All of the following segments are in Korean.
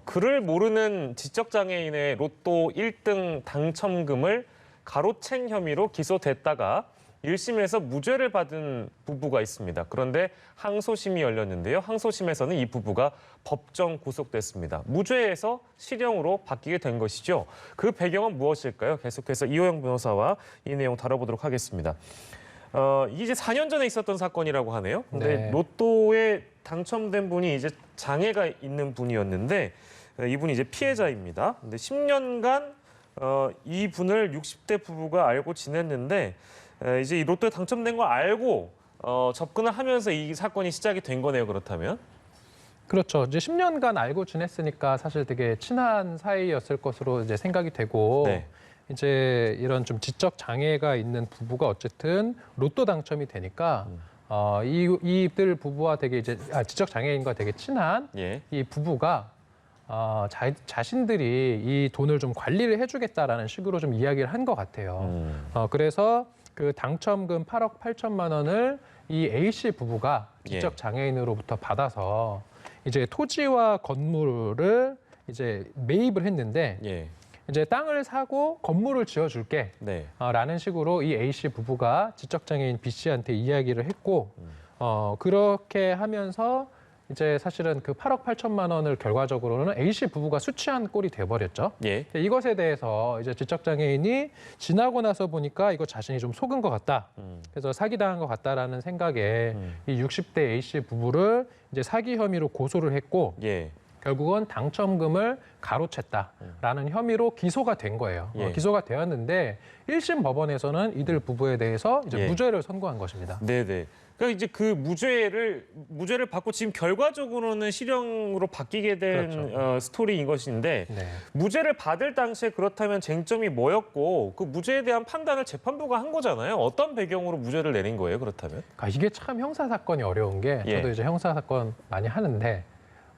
그를 모르는 지적장애인의 로또 1등 당첨금을 가로챈 혐의로 기소됐다가 1심에서 무죄를 받은 부부가 있습니다. 그런데 항소심이 열렸는데요. 항소심에서는 이 부부가 법정 구속됐습니다. 무죄에서 실형으로 바뀌게 된 것이죠. 그 배경은 무엇일까요? 계속해서 이호영 변호사와 이 내용 다뤄보도록 하겠습니다. 이제 4년 전에 있었던 사건이라고 하네요. 근데 네. 로또에 당첨된 분이 이제 장애가 있는 분이었는데 이분이 이제 피해자입니다. 근데 10년간 이 분을 60대 부부가 알고 지냈는데 이제 이 로또에 당첨된 거 알고 접근을 하면서 이 사건이 시작이 된 거네요. 그렇다면. 그렇죠. 이제 10년간 알고 지냈으니까 사실 되게 친한 사이였을 것으로 이제 생각이 되고 네. 이제 이런 좀 지적 장애가 있는 부부가 어쨌든 로또 당첨이 되니까 이들 부부와 되게 이제 지적 장애인과 되게 친한 예. 이 부부가 자신들이 이 돈을 좀 관리를 해주겠다라는 식으로 좀 이야기를 한 것 같아요. 그래서 그 당첨금 8억 8천만 원을 이 A 씨 부부가 지적 장애인으로부터 받아서 이제 토지와 건물을 이제 매입을 했는데 예. 이제 땅을 사고 건물을 지어줄게 네. 라는 식으로 이 A 씨 부부가 지적장애인 B 씨한테 이야기를 했고 그렇게 하면서 이제 사실은 그 8억 8천만 원을 결과적으로는 A 씨 부부가 수취한 꼴이 돼버렸죠. 예. 이것에 대해서 이제 지적장애인이 지나고 나서 보니까 이거 자신이 좀 속은 것 같다. 그래서 사기당한 것 같다라는 생각에 이 60대 A 씨 부부를 이제 사기 혐의로 고소를 했고 예. 결국은 당첨금을 가로챘다라는 혐의로 기소가 된 거예요. 예. 기소가 되었는데 1심 법원에서는 이들 부부에 대해서 이제 예. 무죄를 선고한 것입니다. 네네. 그러니까 이제 그 무죄를 받고 지금 결과적으로는 실형으로 바뀌게 된 그렇죠. 스토리인 것인데 네. 무죄를 받을 당시에 그렇다면 쟁점이 뭐였고 그 무죄에 대한 판단을 재판부가 한 거잖아요. 어떤 배경으로 무죄를 내린 거예요? 그렇다면? 그러니까 이게 참 형사 사건이 어려운 게 저도 예. 이제 형사 사건 많이 하는데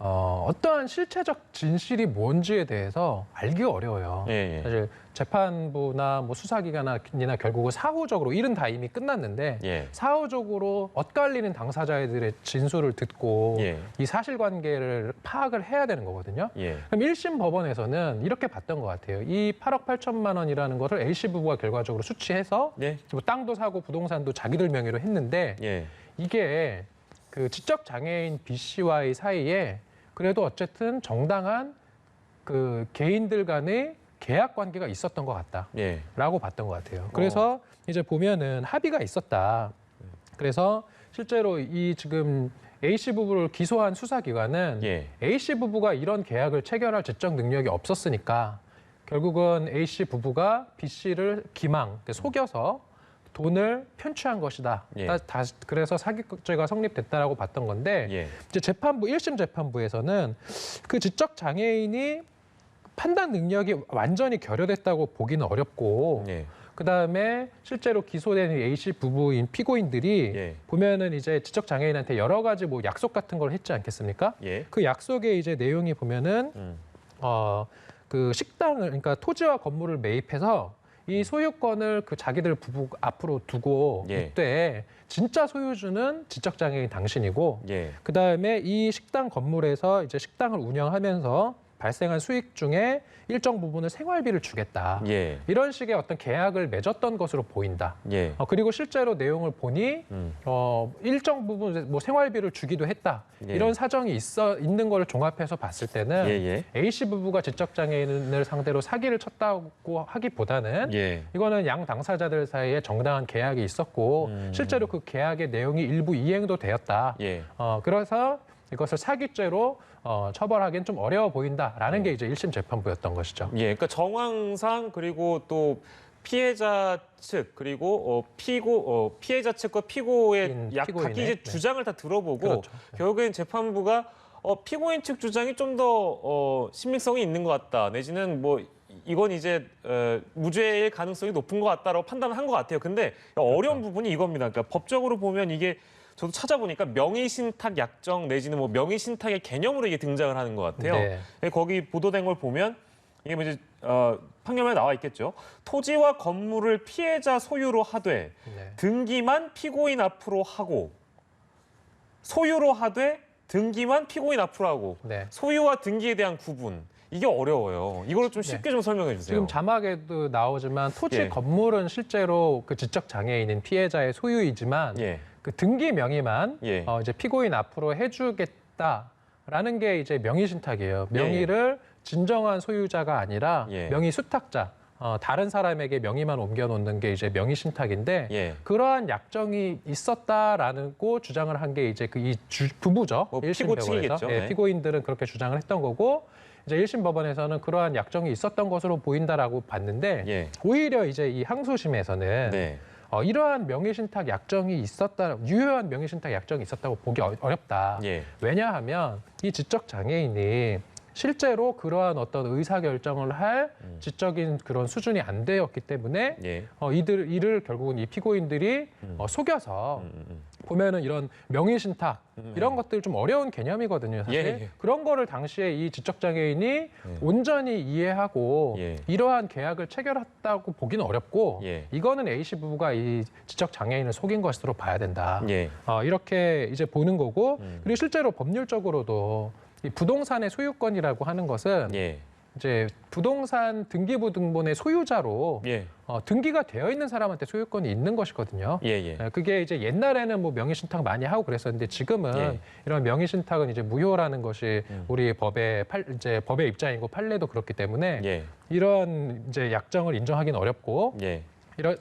어떠한 실체적 진실이 뭔지에 대해서 알기가 어려워요. 예, 예. 사실 재판부나 뭐 수사기관이나 결국은 사후적으로 일은 다 이미 끝났는데 예. 사후적으로 엇갈리는 당사자들의 진술을 듣고 예. 이 사실관계를 파악을 해야 되는 거거든요. 예. 그럼 1심 법원에서는 이렇게 봤던 것 같아요. 이 8억 8천만 원이라는 것을 A씨 부부가 결과적으로 수취해서 예. 뭐 땅도 사고 부동산도 자기들 명의로 했는데 예. 이게 그 지적 장애인 B 씨와의 사이에 그래도 어쨌든 정당한 그 개인들 간의 계약 관계가 있었던 것 같다라고 예. 봤던 것 같아요. 그래서 이제 보면은 합의가 있었다. 그래서 실제로 이 지금 A 씨 부부를 기소한 수사기관은 예. A 씨 부부가 이런 계약을 체결할 지적 능력이 없었으니까 결국은 A 씨 부부가 B 씨를 속여서 돈을 편취한 것이다. 예. 그래서 사기죄가 성립됐다라고 봤던 건데 예. 이제 재판부 1심 재판부에서는 그 지적 장애인이 판단 능력이 완전히 결여됐다고 보기는 어렵고 예. 그다음에 실제로 기소된 A씨 부부인 피고인들이 예. 보면은 이제 지적 장애인한테 여러 가지 뭐 약속 같은 걸 했지 않겠습니까? 예. 그 약속의 이제 내용이 보면은 그 식당을 그러니까 토지와 건물을 매입해서 이 소유권을 그 자기들 부부 앞으로 두고 예. 이때 진짜 소유주는 지적장애인 당신이고 예. 그다음에 이 식당 건물에서 이제 식당을 운영하면서 발생한 수익 중에 일정 부분을 생활비를 주겠다. 예. 이런 식의 어떤 계약을 맺었던 것으로 보인다. 예. 그리고 실제로 내용을 보니 일정 부분 뭐 생활비를 주기도 했다. 예. 이런 사정이 있는 걸 종합해서 봤을 때는 예. A 씨 부부가 지적 장애인을 상대로 사기를 쳤다고 하기보다는 예. 이거는 양 당사자들 사이에 정당한 계약이 있었고 실제로 그 계약의 내용이 일부 이행도 되었다. 예. 그래서 이것을 사기죄로 처벌하기는 좀 어려워 보인다라는 게 이제 1심 재판부였던 것이죠. 예. 그러니까 정황상 그리고 또 피해자 측 그리고 피해자 측과 피고의 각기 이제 주장을 다 들어보고 그렇죠. 결국엔 재판부가 피고인 측 주장이 좀 더 신빙성이 있는 것 같다. 내지는 뭐 이건 이제 무죄일 가능성이 높은 것 같다라고 판단을 한 것 같아요. 근데 어려운 부분이 이겁니다. 그러니까 법적으로 보면 이게 저도 찾아보니까 명의신탁 약정 내지는 뭐 명의신탁의 개념으로 이게 등장을 하는 것 같아요. 네. 거기 보도된 걸 보면 이게 뭐 이제 판결문에 나와 있겠죠. 토지와 건물을 피해자 소유로 하되 네. 등기만 피고인 앞으로 하고 소유로 하되 등기만 피고인 앞으로 하고 네. 소유와 등기에 대한 구분 이게 어려워요. 이걸 좀 쉽게 좀 설명해 주세요. 지금 자막에도 나오지만 토지 예. 건물은 실제로 그 지적 장애인인 피해자의 소유이지만 예. 그 등기 명의만 예. 이제 피고인 앞으로 해주겠다라는 게 이제 명의 신탁이에요. 명의를 진정한 소유자가 아니라 예. 명의 수탁자, 다른 사람에게 명의만 옮겨놓는 게 이제 명의 신탁인데 예. 그러한 약정이 있었다라고 주장을 한 게 이제 그 이 부부죠. 뭐 1심 피고 배우에서. 측이겠죠. 예, 네. 피고인들은 그렇게 주장을 했던 거고 이제 1심 법원에서는 그러한 약정이 있었던 것으로 보인다라고 봤는데 예. 오히려 이제 이 항소심에서는 네. 이러한 명의신탁 약정이 있었다, 유효한 명의신탁 약정이 있었다고 보기 어렵다. 예. 왜냐하면 이 지적 장애인이 실제로 그러한 어떤 의사결정을 할 지적인 그런 수준이 안 되었기 때문에 예. 이를 결국은 이 피고인들이 속여서 보면은 이런 명의신탁 이런 것들 좀 어려운 개념이거든요. 사실 예. 그런 거를 당시에 이 지적장애인이 온전히 이해하고 예. 이러한 계약을 체결했다고 보기는 어렵고 예. 이거는 A 씨 부부가 이 지적장애인을 속인 것으로 봐야 된다. 예. 이렇게 이제 보는 거고 그리고 실제로 법률적으로도 이 부동산의 소유권이라고 하는 것은 예. 이제 부동산 등기부등본의 소유자로 예. 등기가 되어 있는 사람한테 소유권이 있는 것이거든요. 예. 예. 그게 이제 옛날에는 뭐 명의신탁 많이 하고 그랬었는데 지금은 예. 이런 명의신탁은 이제 무효라는 것이 우리 법의 이제 법의 입장이고 판례도 그렇기 때문에 예. 이런 이제 약정을 인정하기는 어렵고 예.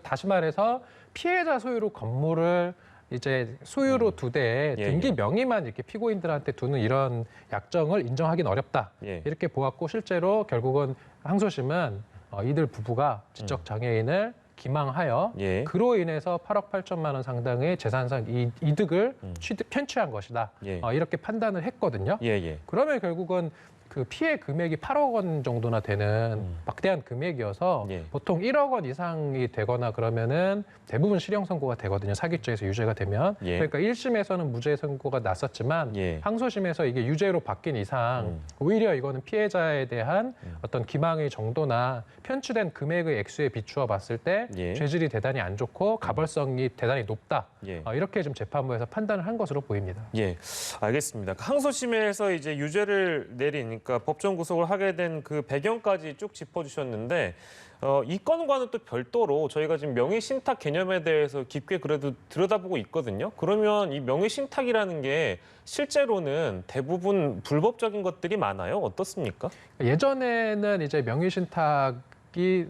다시 말해서 피해자 소유로 건물을 이제 소유로 두되 예, 등기 예. 명의만 이렇게 피고인들한테 두는 이런 약정을 인정하기는 어렵다. 예. 이렇게 보았고 실제로 결국은 항소심은 이들 부부가 지적 장애인을 기망하여 예. 그로 인해서 8억 8천만 원 상당의 재산상 이득을 편취한 것이다. 예. 이렇게 판단을 했거든요. 예. 예. 그러면 결국은 그 피해 금액이 8억 원 정도나 되는 막대한 금액이어서 예. 보통 1억 원 이상이 되거나 그러면은 대부분 실형 선고가 되거든요. 사기죄에서 유죄가 되면. 예. 그러니까 1심에서는 무죄 선고가 났었지만 예. 항소심에서 이게 유죄로 바뀐 이상 오히려 이거는 피해자에 대한 어떤 기망의 정도나 편취된 금액의 액수에 비추어 봤을 때 예. 죄질이 대단히 안 좋고 가벌성이 대단히 높다. 예. 이렇게 좀 재판부에서 판단을 한 것으로 보입니다. 예, 알겠습니다. 항소심에서 이제 유죄를 내리니까 법정 구속을 하게 된 그 배경까지 쭉 짚어주셨는데 이 건과는 또 별도로 저희가 지금 명의신탁 개념에 대해서 깊게 그래도 들여다보고 있거든요. 그러면 이 명의신탁이라는 게 실제로는 대부분 불법적인 것들이 많아요. 어떻습니까? 예전에는 이제 명의신탁이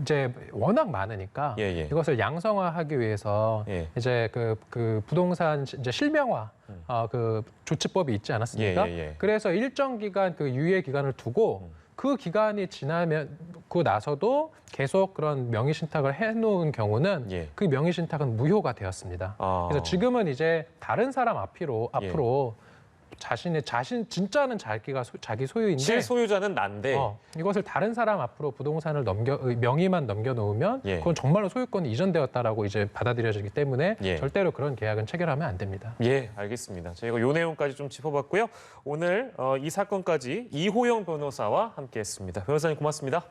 이제 워낙 많으니까 예, 예. 이것을 양성화하기 위해서 예. 이제 그 부동산 이제 실명화 그 조치법이 있지 않았습니까? 예, 예, 예. 그래서 일정 기간 그 유예 기간을 두고 그 기간이 지나면 그 나서도 계속 그런 명의신탁을 해놓은 경우는 예. 그 명의신탁은 무효가 되었습니다. 아. 그래서 지금은 이제 다른 사람 앞으로 진짜는 자기 소유인데 실소유자는 난데 이것을 다른 사람 앞으로 부동산을 명의만 넘겨놓으면 예. 그건 정말로 소유권이 이전되었다라고 이제 받아들여지기 때문에 예. 절대로 그런 계약은 체결하면 안 됩니다. 예, 알겠습니다. 저희가 요 내용까지 좀 짚어봤고요. 오늘 이 사건까지 이호영 변호사와 함께했습니다. 변호사님 고맙습니다.